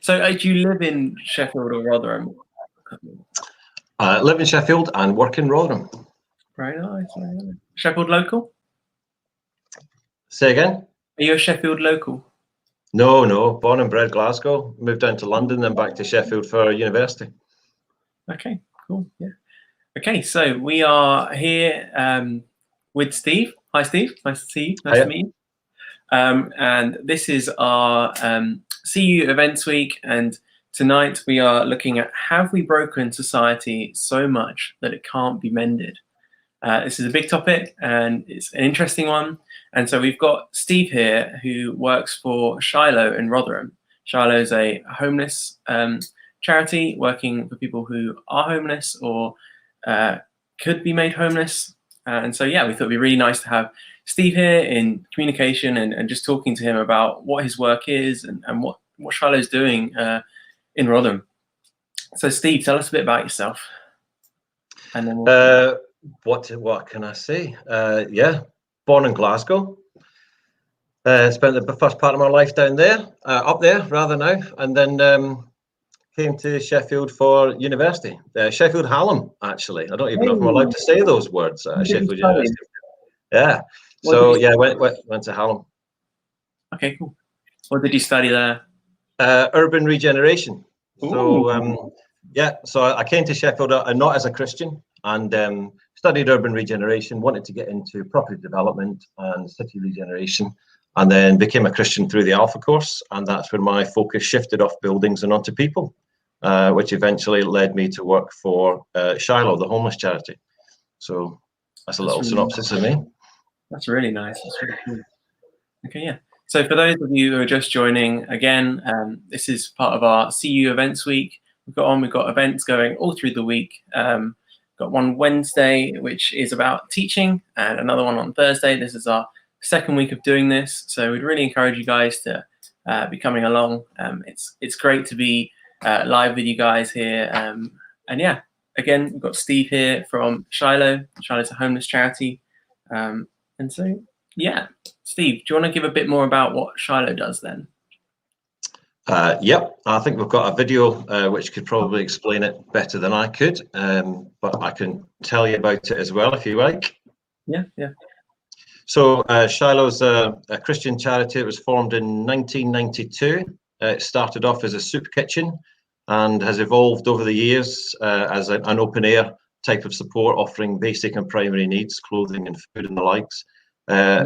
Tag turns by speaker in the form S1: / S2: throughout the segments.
S1: So do you live in Sheffield or Rotherham?
S2: I live in Sheffield and work in Rotherham.
S1: Very nice. Very nice. Sheffield local?
S2: Say again?
S1: Are you a Sheffield local?
S2: No. Born and bred Glasgow. Moved down to London, then back to Sheffield for university.
S1: Okay, cool. Yeah. Okay, so we are here with Steve. Hi, Steve. Nice to see you. Nice to meet you. And this is our CU Events Week, and tonight we are looking at, have we broken society so much that it can't be mended? This is a big topic and it's an interesting one. And so we've got Steve here who works for Shiloh in Rotherham. Shiloh is a homeless charity working for people who are homeless or could be made homeless. And so, yeah, we thought it'd be really nice to have Steve here in communication and just talking to him about what his work is and what Shiloh's doing in Rotherham. So, Steve, tell us a bit about yourself. And then
S2: what can I say? Yeah, born in Glasgow. Spent the first part of my life down there, up there rather now, and then came to Sheffield for university. Sheffield Hallam, actually. I don't even know if I'm allowed to say those words. Sheffield University. Yeah. So yeah, went to Hallam.
S1: Okay, cool. What did you study there?
S2: Urban regeneration.
S1: Ooh.
S2: So yeah, so I came to Sheffield not as a Christian, and studied urban regeneration, wanted to get into property development and city regeneration, and then became a Christian through the Alpha course, and that's where my focus shifted off buildings and onto people, which eventually led me to work for Shiloh, the homeless charity. So that's a little synopsis of me.
S1: That's really nice. That's really cool. Okay, yeah. So for those of you who are just joining, again, this is part of our CU Events Week. We've got events going all through the week. Got one Wednesday, which is about teaching, and another one on Thursday. This is our second week of doing this, so we'd really encourage you guys to be coming along. It's great to be live with you guys here, and yeah, again, we've got Steve here from Shiloh. Shiloh's a homeless charity, and so yeah, Steve, do you want to give a bit more about what Shiloh does then?
S2: Yep, I think we've got a video which could probably explain it better than I could, but I can tell you about it as well if you like.
S1: Yeah.
S2: So Shiloh's a Christian charity. It was formed in 1992. It started off as a soup kitchen and has evolved over the years as an open air type of support, offering basic and primary needs, clothing and food and the likes.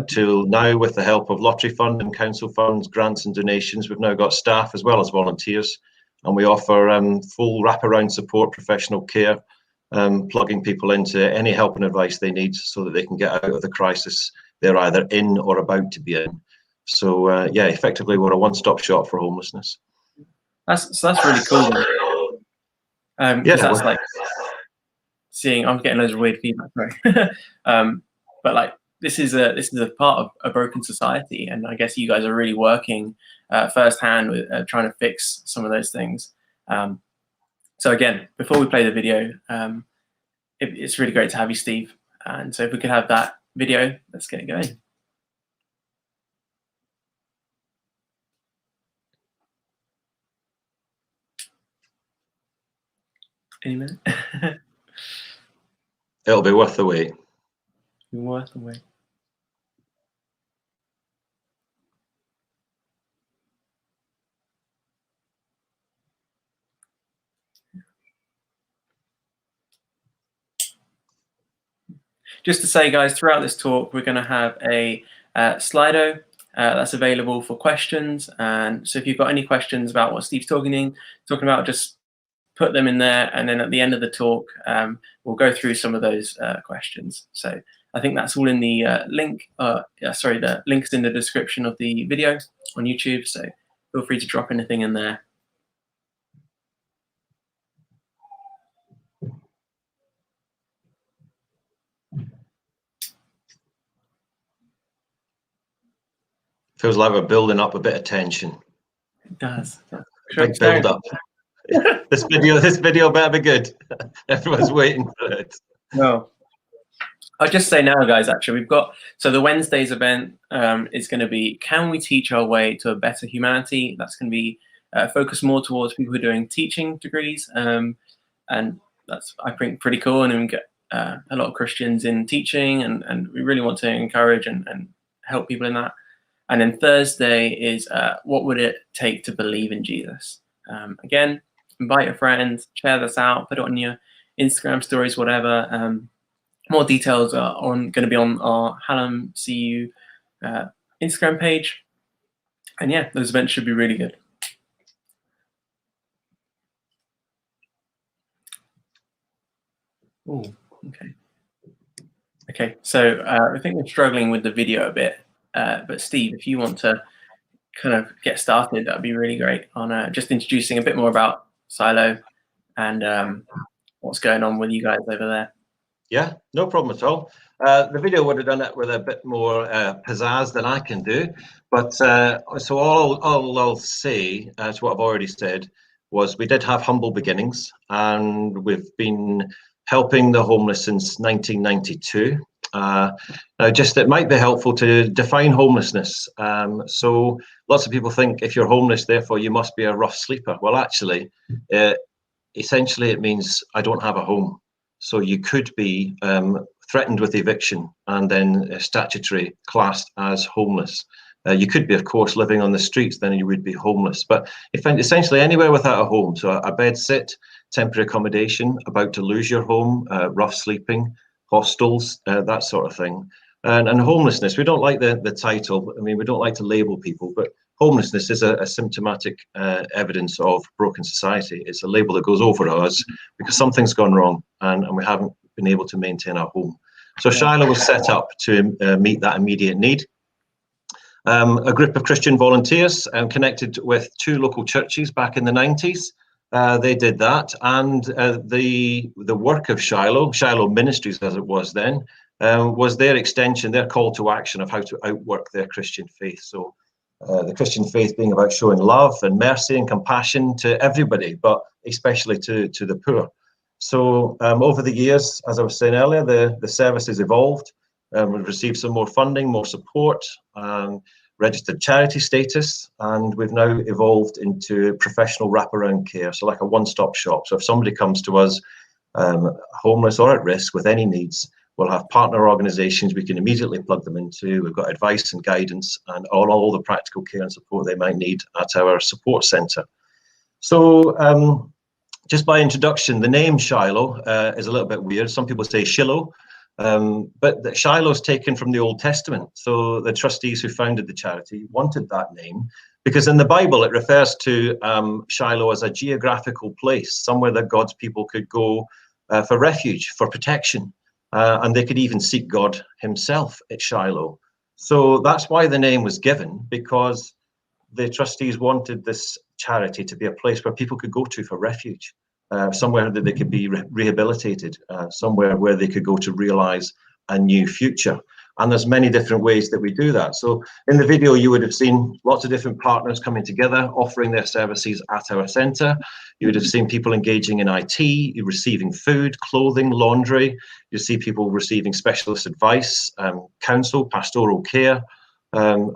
S2: Till now, with the help of lottery fund and council funds, grants and donations, we've now got staff as well as volunteers, and we offer full wraparound support, professional care, plugging people into any help and advice they need so that they can get out of the crisis they're either in or about to be in. So yeah, effectively we're a one-stop shop for homelessness.
S1: That's really cool. Yeah, that's like seeing. I'm getting loads of weird feedback, sorry. But like, this is a part of a broken society, and I guess you guys are really working firsthand with trying to fix some of those things. So again, before we play the video, it's really great to have you, Steve. And so if we could have that video, let's get it going. Any minute.
S2: It'll be worth the wait.
S1: Worth the wait. Just to say, guys, throughout this talk, we're going to have a Slido that's available for questions. And so if you've got any questions about what Steve's talking about, just put them in there. And then at the end of the talk, we'll go through some of those questions. So I think that's all in the link. The link's in the description of the video on YouTube. So feel free to drop anything in there.
S2: Feels like we're building up a bit of tension.
S1: It does.
S2: Big build up. This video better be good. Everyone's waiting for it.
S1: No. I'll just say now, guys, actually, we've got, so the Wednesday's event is going to be, can we teach our way to a better humanity? That's going to be focused more towards people who are doing teaching degrees. And that's, I think, pretty cool. And we get a lot of Christians in teaching, and we really want to encourage and help people in that. And then Thursday is what would it take to believe in Jesus? Again, invite your friends, share this out, put it on your Instagram stories, whatever. More details are going to be on our Hallam CU Instagram page. And yeah, those events should be really good. Oh, okay. Okay, so I think we're struggling with the video a bit. But Steve, if you want to kind of get started, that'd be really great on just introducing a bit more about Shiloh and what's going on with you guys over there.
S2: Yeah, no problem at all. The video would have done it with a bit more pizzazz than I can do. But so all I'll say, as what I've already said, was we did have humble beginnings, and we've been helping the homeless since 1992. Now, just it might be helpful to define homelessness. So lots of people think if you're homeless, therefore you must be a rough sleeper. Well, actually, essentially it means I don't have a home. So you could be threatened with eviction and then statutory classed as homeless. You could be, of course, living on the streets, then you would be homeless. But essentially anywhere without a home, so a bed sit, temporary accommodation, about to lose your home, rough sleeping, hostels, that sort of thing. And homelessness, we don't like the title. I mean, we don't like to label people, but homelessness is a symptomatic evidence of broken society. It's a label that goes over us because something's gone wrong and we haven't been able to maintain our home. So Shiloh was set up to meet that immediate need. A group of Christian volunteers connected with 2 local churches back in the 90s. They did that, and the work of Shiloh Ministries, as it was then, was their extension, their call to action of how to outwork their Christian faith. So the Christian faith being about showing love and mercy and compassion to everybody, but especially to the poor. So over the years, as I was saying earlier, the service has evolved. We've received some more funding, more support, registered charity status, and we've now evolved into professional wraparound care, so like a one-stop shop. So if somebody comes to us homeless or at risk with any needs, we'll have partner organisations we can immediately plug them into. We've got advice and guidance and all the practical care and support they might need at our support centre. So just by introduction, the name Shiloh is a little bit weird. Some people say Shiloh, but Shiloh is taken from the Old Testament. So the trustees who founded the charity wanted that name because in the Bible it refers to Shiloh as a geographical place, somewhere that God's people could go for refuge, for protection. And they could even seek God himself at Shiloh. So that's why the name was given, because the trustees wanted this charity to be a place where people could go to for refuge, somewhere that they could be rehabilitated, somewhere where they could go to realize a new future. And there's many different ways that we do that. So in the video, you would have seen lots of different partners coming together, offering their services at our centre. You would have seen people engaging in IT, receiving food, clothing, laundry. You see people receiving specialist advice, counsel, pastoral care,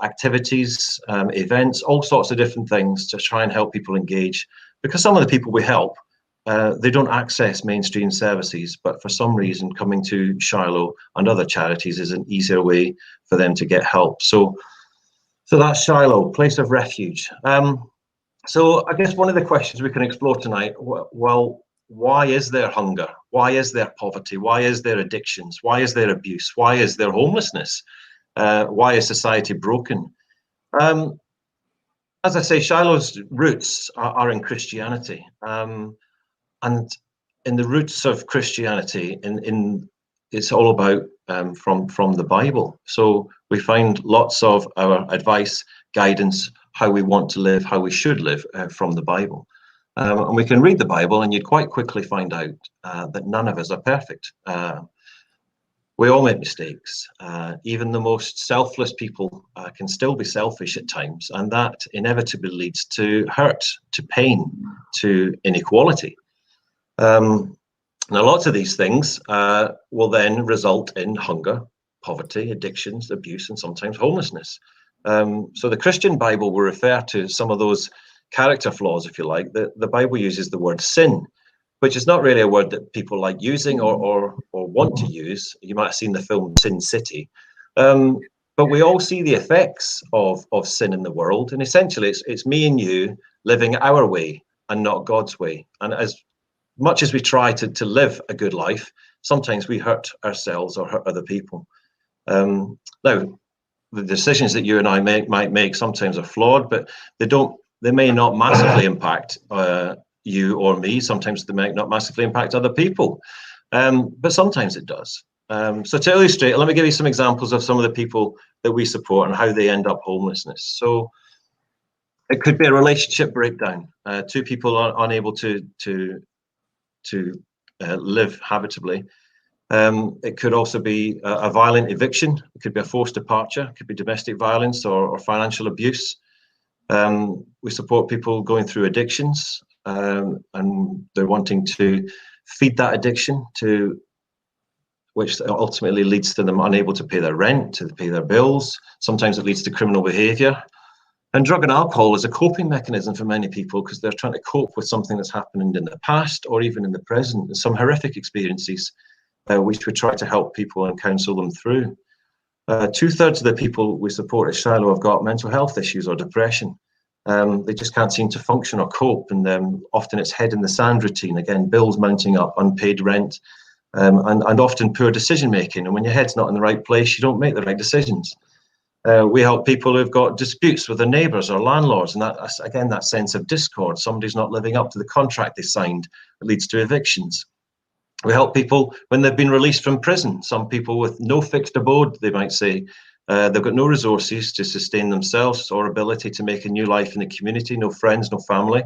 S2: activities, events, all sorts of different things to try and help people engage. Because some of the people we help, they don't access mainstream services, but for some reason coming to Shiloh and other charities is an easier way for them to get help. So that's Shiloh, place of refuge. So I guess one of the questions we can explore tonight, well, why is there hunger? Why is there poverty? Why is there addictions? Why is there abuse? Why is there homelessness? Why is society broken? As I say, Shiloh's roots are in Christianity. And in the roots of Christianity, it's all about from the Bible. So we find lots of our advice, guidance, how we want to live, how we should live from the Bible. And we can read the Bible and you'd quite quickly find out that none of us are perfect. We all make mistakes. Even the most selfless people can still be selfish at times, and that inevitably leads to hurt, to pain, to inequality. Now, lots of these things will then result in hunger, poverty, addictions, abuse, and sometimes homelessness. So the Christian Bible will refer to some of those character flaws, if you like. The Bible uses the word sin, which is not really a word that people like using or want to use. You might have seen the film Sin City. But we all see the effects of sin in the world. And essentially, it's me and you living our way and not God's way. And as much as we try to live a good life, sometimes we hurt ourselves or hurt other people. Now, the decisions that you and I might make sometimes are flawed, but they may not massively impact you or me. Sometimes they might not massively impact other people, but sometimes it does. So to illustrate, let me give you some examples of some of the people that we support and how they end up homelessness. So it could be a relationship breakdown. Two people are unable to live habitably. It could also be a violent eviction. It could be a forced departure. It could be domestic violence or financial abuse. We support people going through addictions, and they're wanting to feed that addiction, which ultimately leads to them unable to pay their rent, to pay their bills. Sometimes it leads to criminal behaviour. And drug and alcohol is a coping mechanism for many people because they're trying to cope with something that's happened in the past or even in the present, and some horrific experiences, which we try to help people and counsel them through. 2/3 of the people we support at Shiloh have got mental health issues or depression. They just can't seem to function or cope, and often it's head in the sand routine. Again, bills mounting up, unpaid rent, and often poor decision making. And when your head's not in the right place, you don't make the right decisions. We help people who've got disputes with their neighbours or landlords, and that's, again, that sense of discord. Somebody's not living up to the contract they signed. It leads to evictions. We help people when they've been released from prison. Some people with no fixed abode, they might say. They've got no resources to sustain themselves or ability to make a new life in the community, no friends, no family.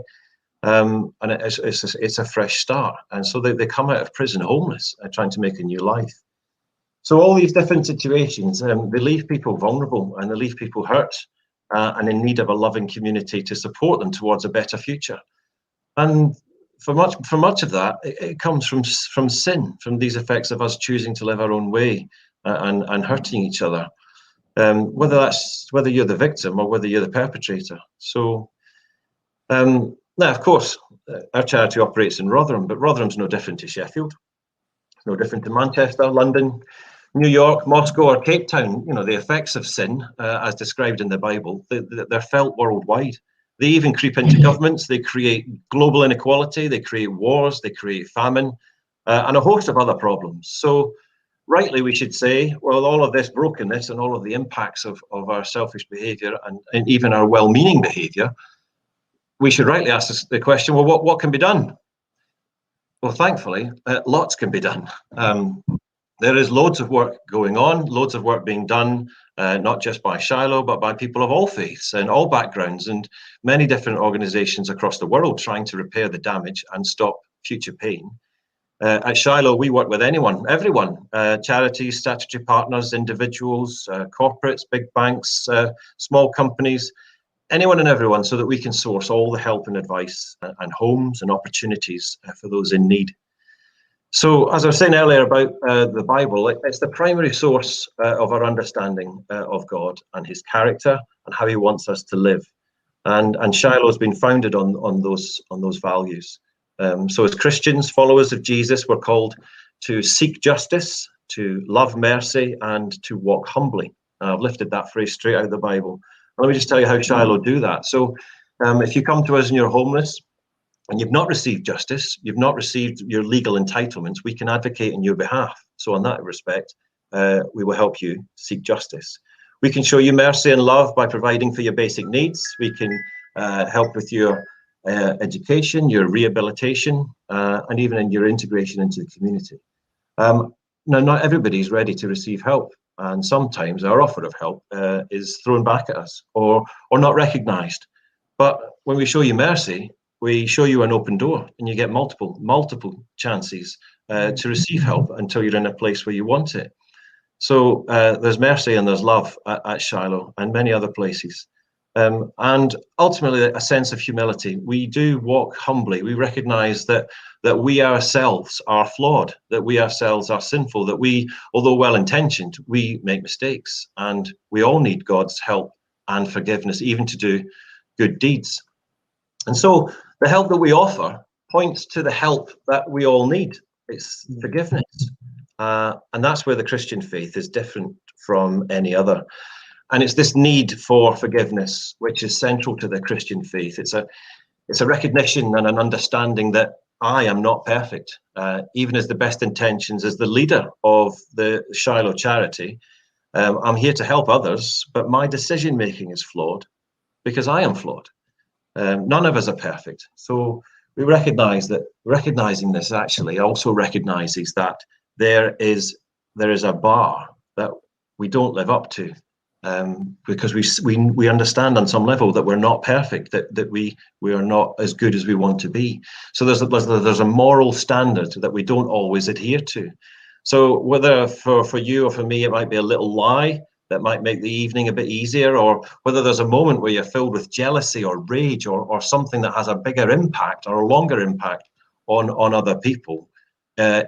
S2: And it's a fresh start. And so they come out of prison homeless, trying to make a new life. So all these different situations, they leave people vulnerable and they leave people hurt and in need of a loving community to support them towards a better future. And for much of that, it comes from sin, from these effects of us choosing to live our own way and hurting each other, whether you're the victim or whether you're the perpetrator. So now, of course, our charity operates in Rotherham, but Rotherham's no different to Sheffield, no different to Manchester, London, New York, Moscow, or Cape Town. You know, the effects of sin, as described in the Bible, they're felt worldwide. They even creep into governments. They create global inequality. They create wars. They create famine, and a host of other problems. So rightly, we should say, well, all of this brokenness and all of the impacts of our selfish behaviour and even our well-meaning behaviour, we should rightly ask the question, well, what can be done? Well, thankfully, lots can be done. There is loads of work going on, loads of work being done, not just by Shiloh, but by people of all faiths and all backgrounds and many different organisations across the world trying to repair the damage and stop future pain. At Shiloh, we work with everyone, charities, statutory partners, individuals, corporates, big banks, small companies, anyone and everyone, so that we can source all the help and advice and homes and opportunities for those in need. So, as I was saying earlier about the Bible, it's the primary source of our understanding of God and his character and how he wants us to live. And Shiloh has been founded on those values. So as Christians, followers of Jesus, we're called to seek justice, to love mercy, and to walk humbly. I've lifted that phrase straight out of the Bible. Let me just tell you how Shiloh do that. So if you come to us and you're homeless and you've not received justice, you've not received your legal entitlements, we can advocate in your behalf. So in that respect, we will help you seek justice. We can show you mercy and love by providing for your basic needs. We can help with your education, your rehabilitation, and even in your integration into the community. Now, not everybody's ready to receive help, and sometimes our offer of help is thrown back at us or not recognised. But when we show you mercy, we show you an open door, and you get multiple chances to receive help until you're in a place where you want it. So there's mercy and there's love at Shiloh and many other places. And ultimately a sense of humility. We do walk humbly. We recognize that we ourselves are flawed, that we ourselves are sinful, that we, although well-intentioned, we make mistakes, and we all need God's help and forgiveness, even to do good deeds. And so the help that we offer points to the help that we all need. It's forgiveness. And that's where the Christian faith is different from any other. And it's this need for forgiveness which is central to the Christian faith. It's a recognition and an understanding that I am not perfect. Even as the best intentions, as the leader of the Shiloh charity, I'm here to help others, but my decision making is flawed because I am flawed. None of us are perfect. So we recognize that recognizing this actually also recognizes that there is a bar that we don't live up to. Because we understand on some level that we're not perfect, that we are not as good as we want to be. So there's a moral standard that we don't always adhere to. So whether for you or for me, it might be a little lie that might make the evening a bit easier, or whether there's a moment where you're filled with jealousy or rage or something that has a bigger impact or a longer impact on other people.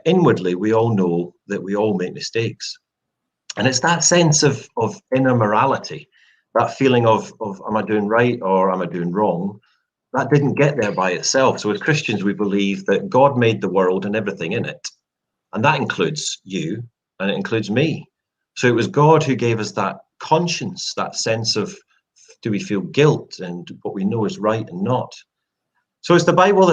S2: Inwardly, we all know that we all make mistakes. And it's that sense of inner morality, that feeling of am I doing right or am I doing wrong? That didn't get there by itself. So as Christians, we believe that God made the world and everything in it. And that includes you and it includes me. So it was God who gave us that conscience, that sense of, do we feel guilt and what we know is right and not? So it's the Bible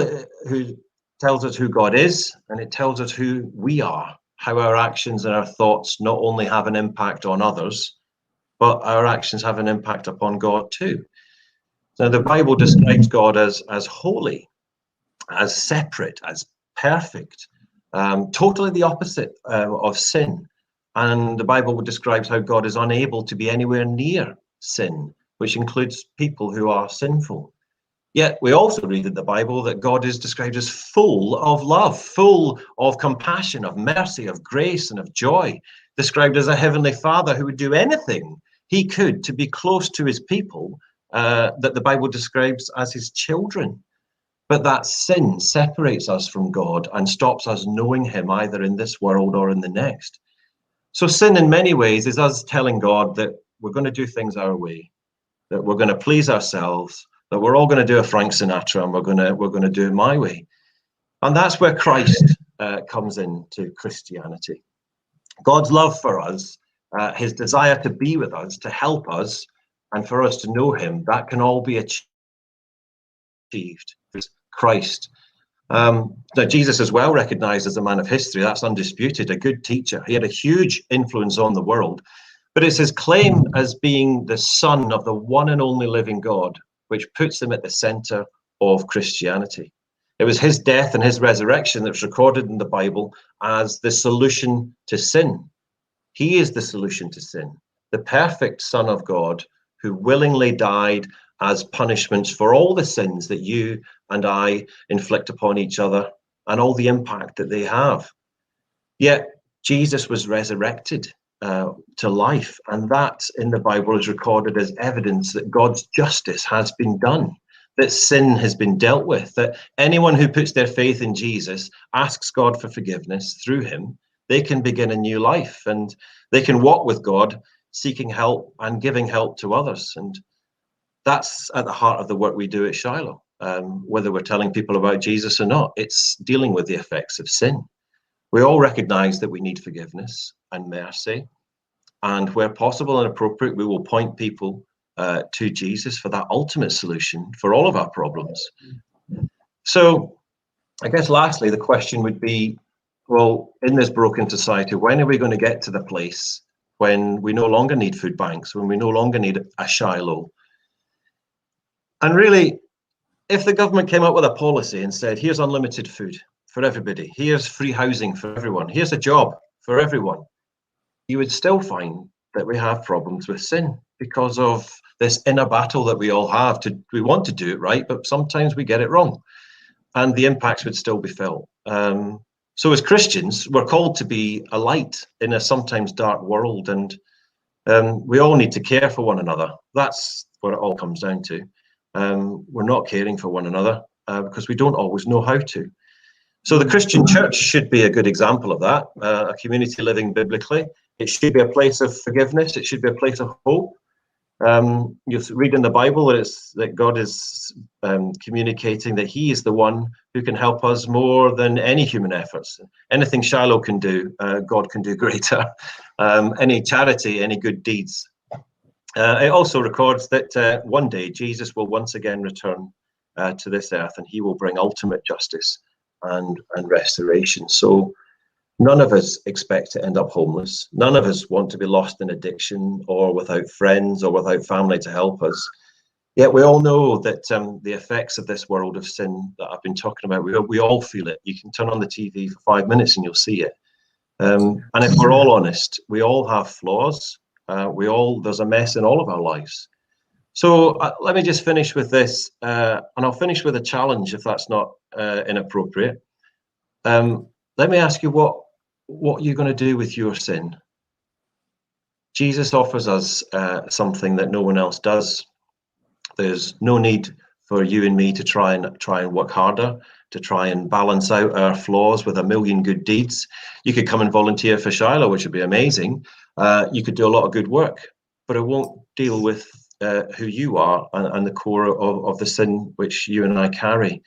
S2: who tells us who God is, and it tells us who we are. How our actions and our thoughts not only have an impact on others, but our actions have an impact upon God too. Now, the Bible describes God as holy, as separate, as perfect, totally the opposite of sin. And the Bible describes how God is unable to be anywhere near sin, which includes people who are sinful. Yet we also read in the Bible that God is described as full of love, full of compassion, of mercy, of grace, and of joy, described as a heavenly Father who would do anything he could to be close to his people, that the Bible describes as his children. But that sin separates us from God and stops us knowing him either in this world or in the next. So sin in many ways is us telling God that we're going to do things our way, that we're going to please ourselves, that we're all going to do a Frank Sinatra and we're going to do it my way. And that's where Christ comes into Christianity. God's love for us, his desire to be with us, to help us, and for us to know him, that can all be achieved through Christ. Now, Jesus is well recognized as a man of history. That's undisputed, a good teacher. He had a huge influence on the world. But it's his claim as being the son of the one and only living God which puts him at the center of Christianity. It was his death and his resurrection that's recorded in the Bible as the solution to sin. He is the solution to sin, the perfect Son of God who willingly died as punishments for all the sins that you and I inflict upon each other and all the impact that they have. Yet Jesus was resurrected to life, and that in the Bible is recorded as evidence that God's justice has been done, that sin has been dealt with, that anyone who puts their faith in Jesus asks God for forgiveness through him, they can begin a new life and they can walk with God, seeking help and giving help to others. And that's at the heart of the work we do at Shiloh. Whether we're telling people about Jesus or not, it's dealing with the effects of sin. We all recognize that we need forgiveness and mercy, and where possible and appropriate, we will point people to Jesus for that ultimate solution for all of our problems. So I guess lastly, the question would be, well, in this broken society, when are we going to get to the place when we no longer need food banks, when we no longer need a Shiloh? And really, if the government came up with a policy and said, here's unlimited food for everybody, here's free housing for everyone, here's a job for everyone, you would still find that we have problems with sin because of this inner battle that we all have. We want to do it right, but sometimes we get it wrong, and the impacts would still be felt. So as Christians, we're called to be a light in a sometimes dark world, and we all need to care for one another. That's what it all comes down to. We're not caring for one another because we don't always know how to. So the Christian church should be a good example of that, a community living biblically. It should be a place of forgiveness. It should be a place of hope. You read in the Bible that God is communicating that he is the one who can help us more than any human efforts. Anything Shiloh can do, God can do greater. Any charity, any good deeds. It also records that one day Jesus will once again return to this earth, and he will bring ultimate justice and restoration. So none of us expect to end up homeless. None of us want to be lost in addiction or without friends or without family to help us. Yet we all know that the effects of this world of sin that I've been talking about, we all feel it. You can turn on the TV for 5 minutes and you'll see it. And if we're all honest, we all have flaws. There's a mess in all of our lives. So let me just finish with this, and I'll finish with a challenge if that's not inappropriate. Let me ask you what you're going to do with your sin. Jesus offers us something that no one else does. There's no need for you and me to try and work harder, to try and balance out our flaws with a million good deeds. You could come and volunteer for Shiloh, which would be amazing. You could do a lot of good work, but it won't deal with who you are and the core of the sin which you and I carry.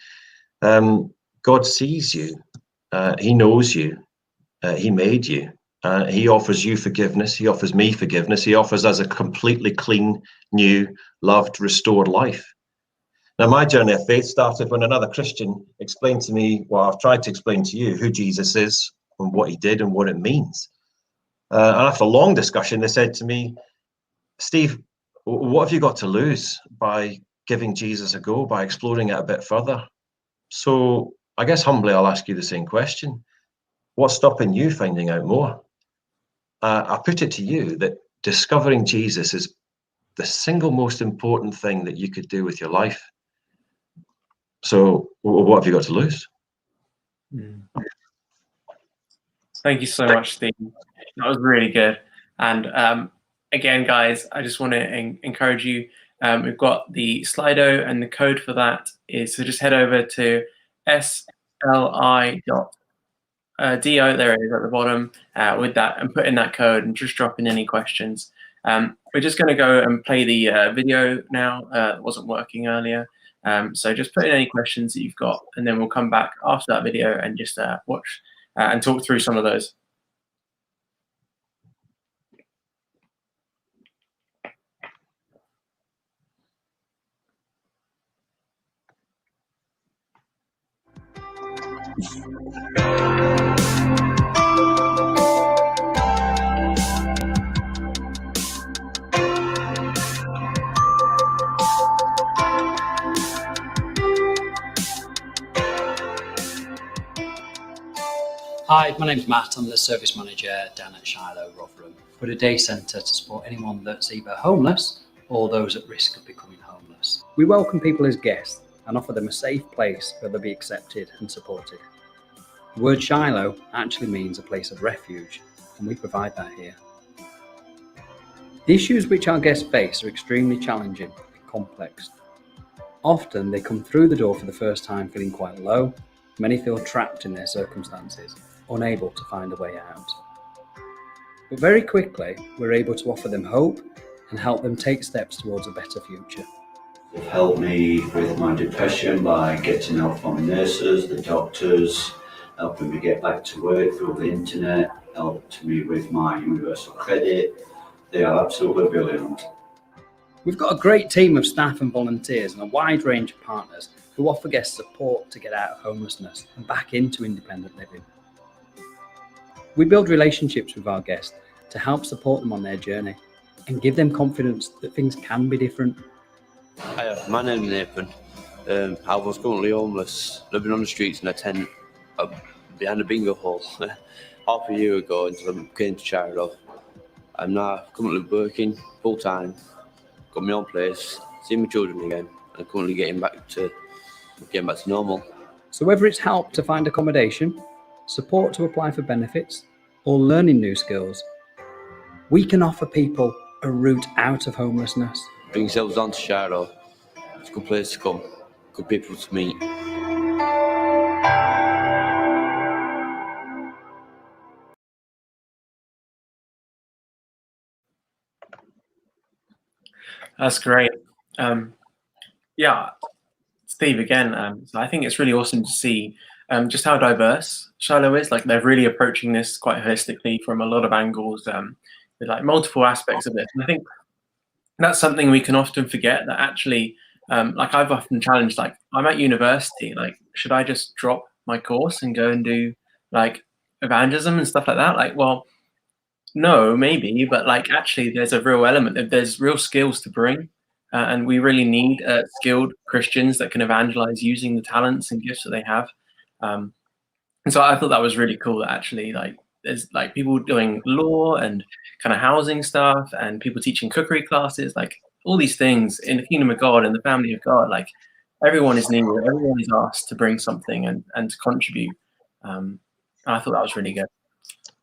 S2: God sees you. He knows you. He made you. He offers you forgiveness. He offers me forgiveness. He offers us a completely clean, new, loved, restored life. Now, my journey of faith started when another Christian explained to me, well, I've tried to explain to you who Jesus is and what he did and what it means. And after a long discussion, they said to me, Steve, what have you got to lose by giving Jesus a go, by exploring it a bit further? So I guess humbly, I'll ask you the same question. What's stopping you finding out more? I put it to you that discovering Jesus is the single most important thing that you could do with your life. So what have you got to lose?
S1: Thank you so much, Steve. That was really good. And again, guys, I just want to encourage you. We've got the Slido, and the code for that is, so just head over to sli.do. There it is at the bottom with that, and put in that code and just drop in any questions. We're just going to go and play the video now. It wasn't working earlier. So just put in any questions that you've got, and then we'll come back after that video and just watch and talk through some of those.
S3: Hi, my name's Matt. I'm the service manager down at Shiloh, Rotherham. We're a day centre to support anyone that's either homeless or those at risk of becoming homeless.
S4: We welcome people as guests and offer them a safe place where they'll be accepted and supported. The word Shiloh actually means a place of refuge, and we provide that here. The issues which our guests face are extremely challenging and complex. Often they come through the door for the first time feeling quite low. Many feel trapped in their circumstances, unable to find a way out. But very quickly, we're able to offer them hope and help them take steps towards a better future.
S5: They've helped me with my depression by getting help from nurses, the doctors, helping me get back to work through the internet, helped me with my universal credit. They are absolutely brilliant.
S4: We've got a great team of staff and volunteers and a wide range of partners who offer guests support to get out of homelessness and back into independent living. We build relationships with our guests to help support them on their journey and give them confidence that things can be different.
S6: Hi, my name's Nathan. I was currently homeless, living on the streets in a tent behind a bingo hall half a year ago until I came to Shiloh. I'm now currently working full time, got my own place, seeing my children again, and currently getting back to normal.
S4: So whether it's help to find accommodation, support to apply for benefits, or learning new skills, we can offer people a route out of homelessness.
S6: bring yourselves down to Shiloh. It's a good place to come, good people to meet.
S1: That's great. Yeah, Steve, again, so I think it's really awesome to see just how diverse Shiloh is. Like, they're really approaching this quite holistically from a lot of angles, with like multiple aspects of it. And I think that's something we can often forget, that actually, like, I've often challenged, like, I'm at university, like, should I just drop my course and go and do like evangelism and stuff like that? Like, well, no, maybe, but like, actually, there's a real element, there's real skills to bring. And we really need skilled Christians that can evangelize using the talents and gifts that they have. And so I thought that was really cool, that actually, like, there's like people doing law and kind of housing stuff, and people teaching cookery classes, like all these things in the kingdom of God and the family of God. Like, everyone is needed, everyone is asked to bring something and to contribute. And I thought that was really good.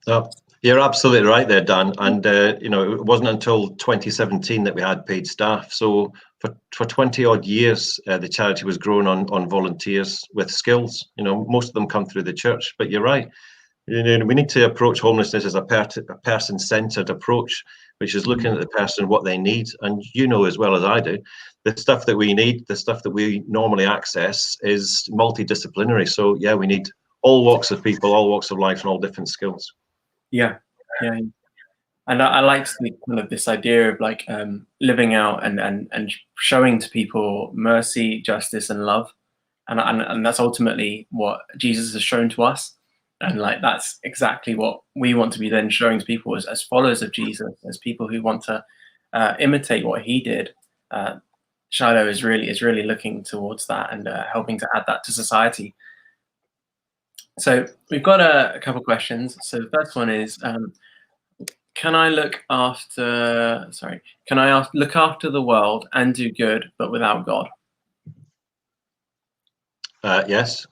S2: Oh, you're absolutely right there, Dan. And you know, it wasn't until 2017 that we had paid staff. So for 20 odd years, the charity was grown on volunteers with skills. You know, most of them come through the church. But you're right. You know, we need to approach homelessness as a person-centered approach, which is looking at the person, what they need. And you know as well as I do, the stuff that we need, the stuff that we normally access is multidisciplinary. So yeah, we need all walks of people, all walks of life, and all different skills.
S1: Yeah, yeah. And I like the kind of this idea of like living out and showing to people mercy, justice, and love, and that's ultimately what Jesus has shown to us, and like that's exactly what we want to be then showing to people as followers of Jesus, as people who want to imitate what he did. Shiloh is really looking towards that and helping to add that to society. So we've got a couple questions. So the first one is, can I look after the world and do good, but without God?
S2: Yes.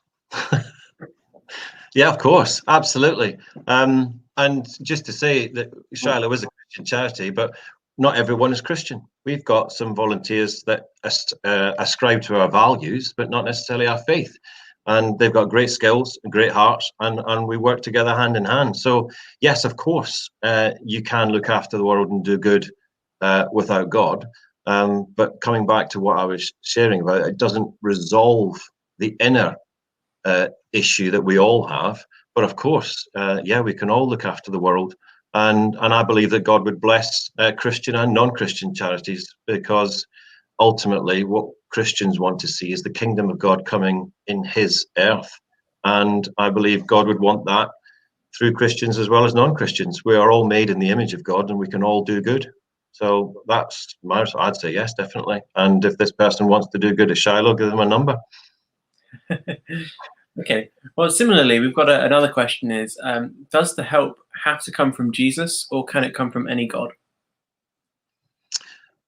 S2: Yeah, of course, absolutely. And just to say that Shiloh is a Christian charity, but not everyone is Christian. We've got some volunteers that ascribe to our values, but not necessarily our faith. And they've got great skills and great hearts, and we work together hand in hand. So yes, of course, you can look after the world and do good without God. But coming back to what I was sharing about, it doesn't resolve the inner issue that we all have. But of course, yeah, we can all look after the world. And I believe that God would bless Christian and non-Christian charities, because ultimately what Christians want to see is the kingdom of God coming in his earth. And I believe God would want that through Christians as well as non-Christians. We are all made in the image of God, and we can all do good. So that's my, I'd say yes, definitely. And if this person wants to do good at Shiloh, give them a number.
S1: Okay. Well, similarly, we've got another question is, does the help have to come from Jesus, or can it come from any God?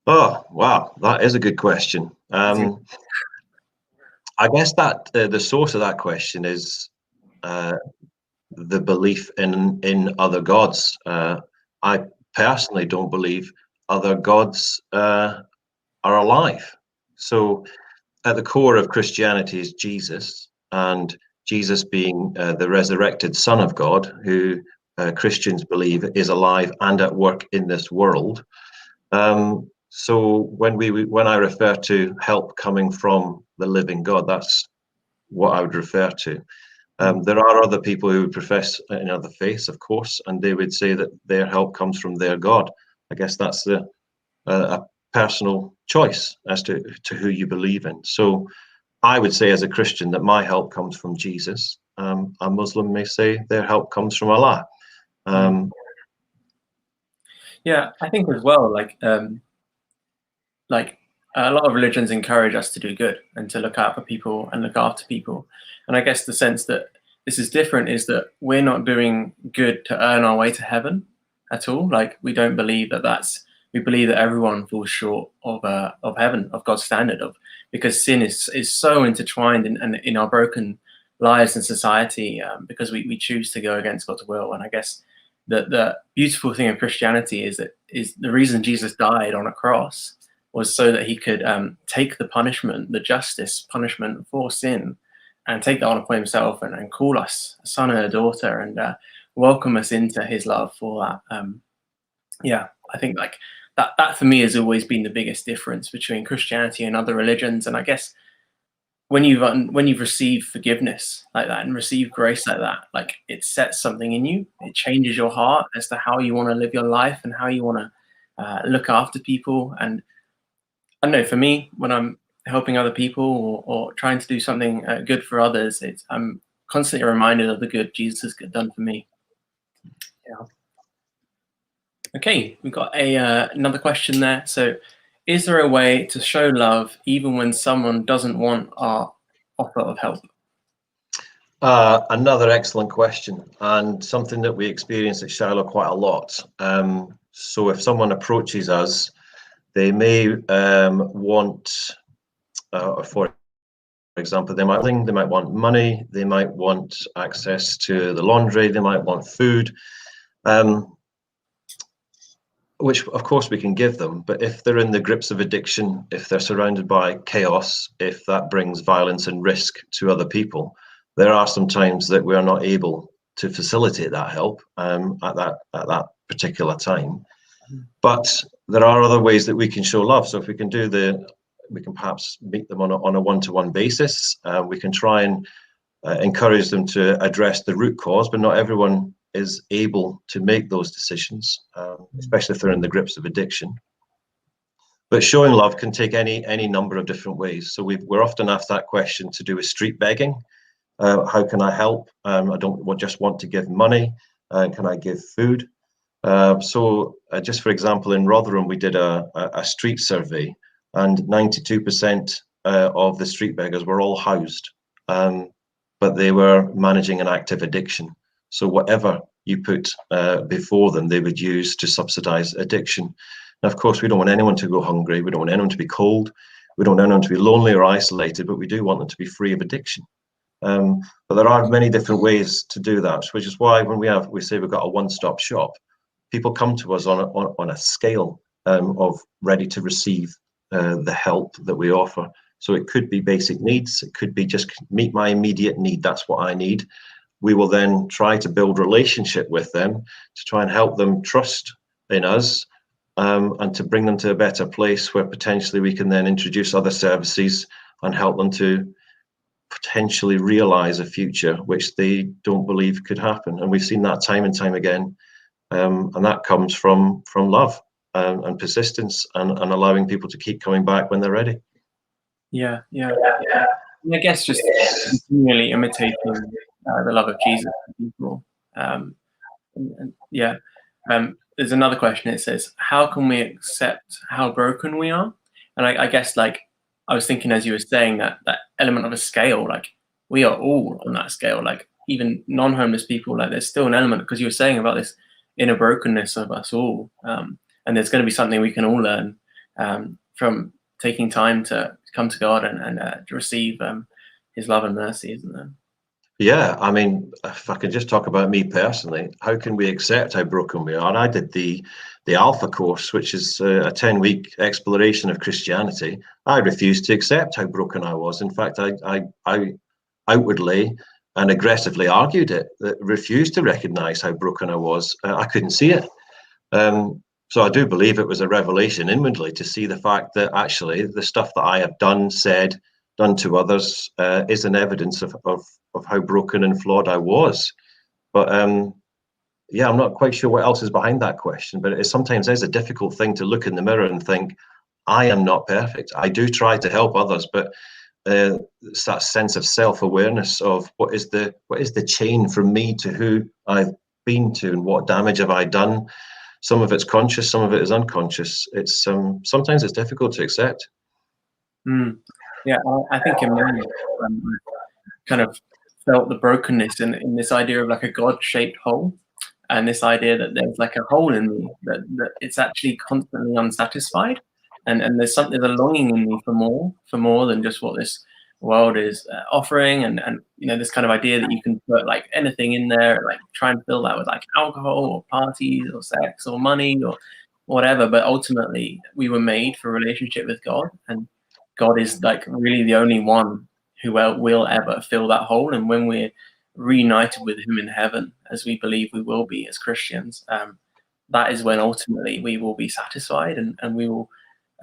S2: Oh, wow. That is a good question. I guess that the source of that question is the belief in other gods. I personally don't believe other gods are alive. So at the core of Christianity is Jesus, and Jesus being the resurrected Son of God, who Christians believe is alive and at work in this world. So when I refer to help coming from the living God, that's what I would refer to. There are other people who would profess another faith, of course, and they would say that their help comes from their God. I guess that's a personal choice as to who you believe in. So I would say as a Christian that my help comes from Jesus. A Muslim may say their help comes from Allah.
S1: Yeah, I think as well, like a lot of religions encourage us to do good and to look out for people and look after people. And I guess the sense that this is different is that we're not doing good to earn our way to heaven at all. Like, we don't believe that we believe that everyone falls short of heaven, of God's standard, because sin is so intertwined in our broken lives and society, because we choose to go against God's will. And I guess the beautiful thing of Christianity is the reason Jesus died on a cross was so that he could take the punishment, the justice punishment for sin, and take that on upon himself, and call us a son and a daughter, and welcome us into his love for that. Yeah, I think like that for me has always been the biggest difference between Christianity and other religions. And I guess when you've received forgiveness like that and received grace like that, like it sets something in you. It changes your heart as to how you want to live your life and how you want to look after people. And I don't know, for me, when I'm helping other people or trying to do something good for others, I'm constantly reminded of the good Jesus has done for me. Yeah. Okay, we've got another question there. So, is there a way to show love even when someone doesn't want our offer of help?
S2: Another excellent question, and something that we experience at Shiloh quite a lot. So if someone approaches us, they may want, for example, they might want money, they might want access to the laundry, they might want food, which of course we can give them. But if they're in the grips of addiction, if they're surrounded by chaos, if that brings violence and risk to other people, there are some times that we are not able to facilitate that help at that particular time. But there are other ways that we can show love. So if we can we can perhaps meet them on a one-to-one basis. We can try and encourage them to address the root cause, but not everyone is able to make those decisions, especially if they're in the grips of addiction. But showing love can take any number of different ways. So we're often asked that question to do with street begging. How can I help? I don't just want to give money. Can I give food? So just for example, in Rotherham, we did a street survey, and 92% of the street beggars were all housed, but they were managing an active addiction. So whatever you put before them, they would use to subsidize addiction. Now, of course, we don't want anyone to go hungry. We don't want anyone to be cold. We don't want anyone to be lonely or isolated, but we do want them to be free of addiction. But there are many different ways to do that, which is why when we say we've got a one-stop shop, people come to us on a scale of ready to receive the help that we offer. So it could be basic needs. It could be just meet my immediate need. That's what I need. We will then try to build relationship with them to try and help them trust in us, and to bring them to a better place where potentially we can then introduce other services and help them to potentially realize a future which they don't believe could happen. And we've seen that time and time again. And that comes from love and persistence and allowing people to keep coming back when they're ready.
S1: Yeah. And I guess just continually imitating the love of Jesus to people. There's another question. It says, how can we accept how broken we are? And I guess, like, I was thinking as you were saying that element of a scale, like we are all on that scale, like even non-homeless people, like there's still an element, because you were saying about this inner brokenness of us all. And there's going to be something we can all learn from taking time to come to God and to receive his love and mercy, isn't there?
S2: Yeah, I mean, if I could just talk about me personally, how can we accept how broken we are? I did the Alpha course, which is a 10-week exploration of Christianity. I refused to accept how broken I was. In fact, I outwardly and aggressively argued it, refused to recognize how broken I was. I couldn't see it. So I do believe it was a revelation inwardly to see the fact that actually the stuff that I have done, said, done to others is an evidence of how broken and flawed I was. But yeah, I'm not quite sure what else is behind that question, but it sometimes is a difficult thing to look in the mirror and think, I am not perfect. I do try to help others, but it's that sense of self-awareness of what is the chain from me to who I've been to and what damage have I done. Some of it's conscious, some of it is unconscious. It's sometimes it's difficult to accept.
S1: Yeah, I think in many kind of felt the brokenness in this idea of like a God-shaped hole, and this idea that there's like a hole in me that it's actually constantly unsatisfied, and there's a longing in me for more than just what this world is offering, and you know, this kind of idea that you can put like anything in there, like try and fill that with like alcohol or parties or sex or money or whatever. But ultimately, we were made for a relationship with God, and God is like really the only one who will ever fill that hole. And when we're reunited with Him in heaven, as we believe we will be as Christians, that is when ultimately we will be satisfied, and we will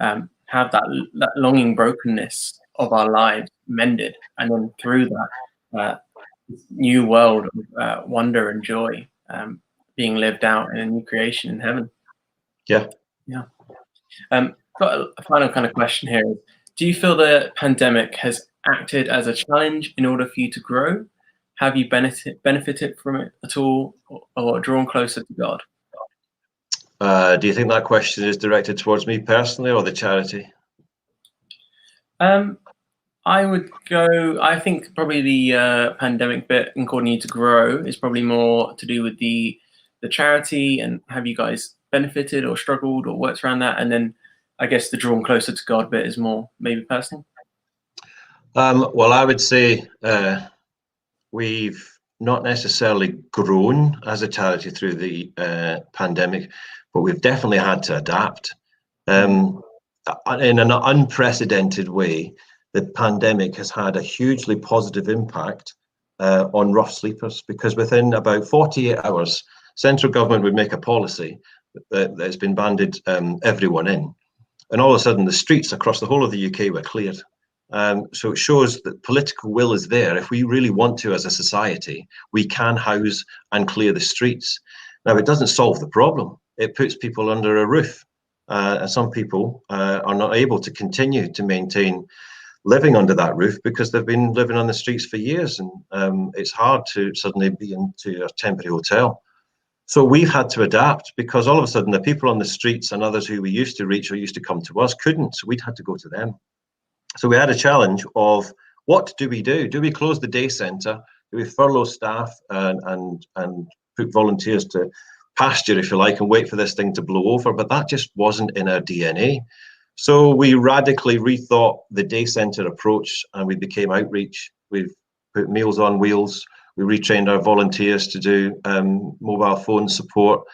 S1: have that longing brokenness of our lives mended, and then through that new world of wonder and joy being lived out in a new creation in heaven.
S2: Yeah.
S1: Got a final kind of question here. Do you feel the pandemic has acted as a challenge in order for you to grow? Have you benefited from it at all, or drawn closer to God?
S2: Do you think that question is directed towards me personally or the charity?
S1: I would go, I think probably the pandemic bit and causing you to grow is probably more to do with the charity, and have you guys benefited or struggled or worked around that? And then I guess the drawn closer to God bit is more maybe personal.
S2: Well, I would say we've not necessarily grown as a charity through the pandemic, but we've definitely had to adapt. In an unprecedented way, the pandemic has had a hugely positive impact on rough sleepers, because within about 48 hours, central government would make a policy that's been banded everyone in. And all of a sudden, the streets across the whole of the UK were cleared. So it shows that political will is there. If we really want to as a society, we can house and clear the streets. Now, it doesn't solve the problem. It puts people under a roof. And some people are not able to continue to maintain living under that roof because they've been living on the streets for years. And it's hard to suddenly be into a temporary hotel. So we've had to adapt, because all of a sudden the people on the streets and others who we used to reach or used to come to us couldn't. So we'd had to go to them. So we had a challenge of, what do we do? Do we close the day centre? Do we furlough staff and put volunteers to pasture, if you like, and wait for this thing to blow over? But that just wasn't in our DNA. So we radically rethought the day centre approach, and we became outreach. We've put Meals on Wheels. We retrained our volunteers to do mobile phone support.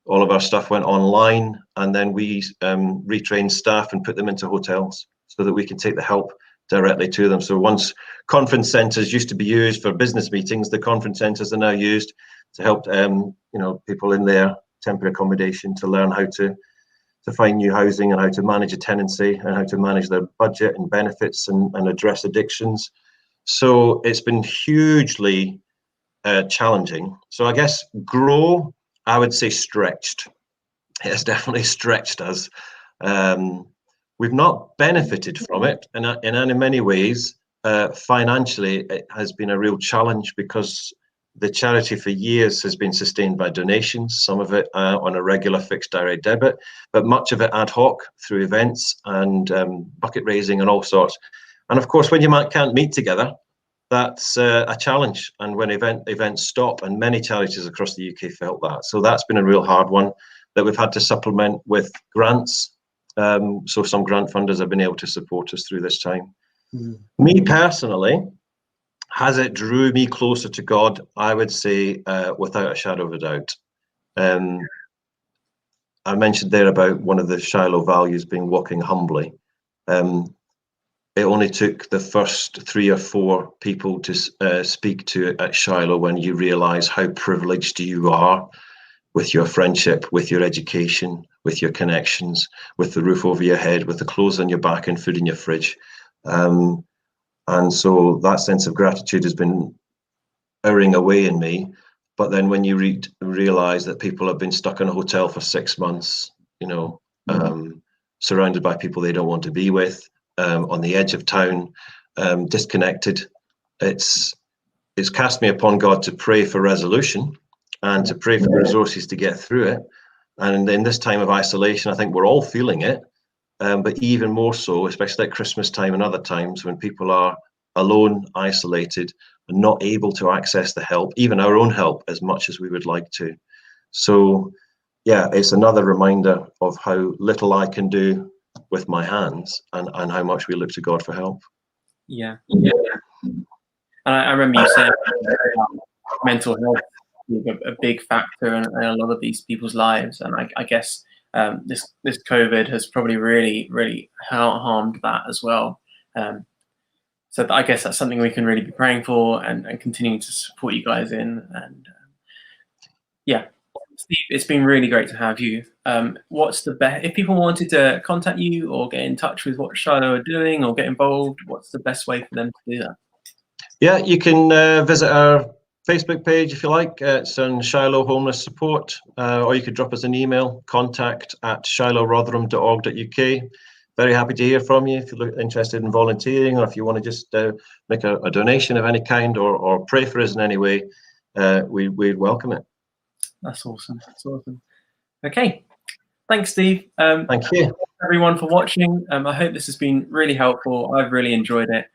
S2: All of our stuff went online, and then we retrained staff and put them into hotels so that we can take the help directly to them. So once conference centres used to be used for business meetings, the conference centres are now used to help people in their temporary accommodation to learn how to find new housing and how to manage a tenancy and how to manage their budget and benefits and address addictions. So it's been hugely challenging. So I guess grow, I would say stretched. It has definitely stretched us. We've not benefited from it, and in many ways, financially, it has been a real challenge, because the charity for years has been sustained by donations, some of it on a regular fixed direct debit, but much of it ad hoc through events and bucket raising and all sorts. And of course, when you can't meet together, that's a challenge. And when events stop, and many charities across the UK felt that. So that's been a real hard one that we've had to supplement with grants. So some grant funders have been able to support us through this time. Me personally, has it drew me closer to God? I would say without a shadow of a doubt. I mentioned there about one of the Shiloh values being walking humbly. It only took the first 3 or 4 people to speak to at Shiloh when you realise how privileged you are with your friendship, with your education, with your connections, with the roof over your head, with the clothes on your back and food in your fridge. And so that sense of gratitude has been erring away in me. But then when you realise that people have been stuck in a hotel for 6 months, surrounded by people they don't want to be with, on the edge of town, disconnected, it's cast me upon God to pray for resolution and to pray for the resources to get through it. And in this time of isolation, I think we're all feeling it, but even more so, especially at Christmas time and other times when people are alone, isolated, and not able to access the help, even our own help, as much as we would like to. So, yeah, it's another reminder of how little I can do with my hands, and how much we look to God for help.
S1: Yeah. And I remember you saying mental health is a big factor in a lot of these people's lives, and I guess this COVID has probably really harmed that as well. So I guess that's something we can really be praying for and continuing to support you guys in. And yeah, Steve, it's been really great to have you. What's the best, if people wanted to contact you or get in touch with what Shiloh are doing or get involved, what's the best way for them to do that?
S2: Yeah, you can visit our Facebook page if you like. It's on Shiloh Homeless Support, or you could drop us an email, contact@shilohrotherham.org.uk. Very happy to hear from you if you're interested in volunteering, or if you want to just make a donation of any kind, or pray for us in any way. We'd welcome it.
S1: That's awesome. That's awesome. Okay, thanks, Steve.
S2: Thank you,
S1: everyone, for watching. I hope this has been really helpful. I've really enjoyed it.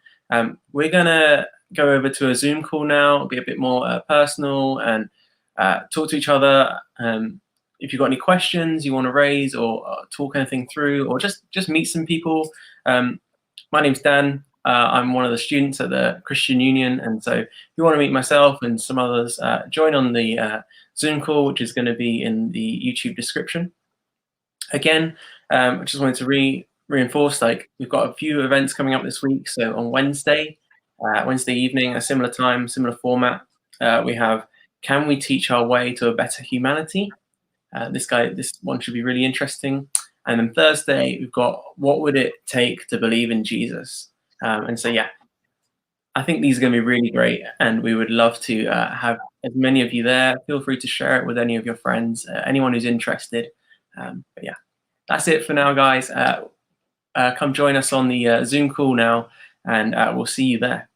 S1: We're gonna go over to a Zoom call now. It'll be a bit more personal and talk to each other. If you've got any questions you want to raise or talk anything through, or just meet some people. My name's Dan. I'm one of the students at the Christian Union, and so if you want to meet myself and some others, join on the Zoom call, which is going to be in the YouTube description. Again, I just wanted to reinforce, like, we've got a few events coming up this week. So on Wednesday evening, a similar time, similar format, we have Can We Teach Our Way to a Better Humanity? This one should be really interesting. And then Thursday, we've got What Would It Take to Believe in Jesus? And so, yeah, I think these are going to be really great, and we would love to have as many of you there. Feel free to share it with any of your friends, anyone who's interested. But yeah, that's it for now, guys. Come join us on the Zoom call now, and we'll see you there.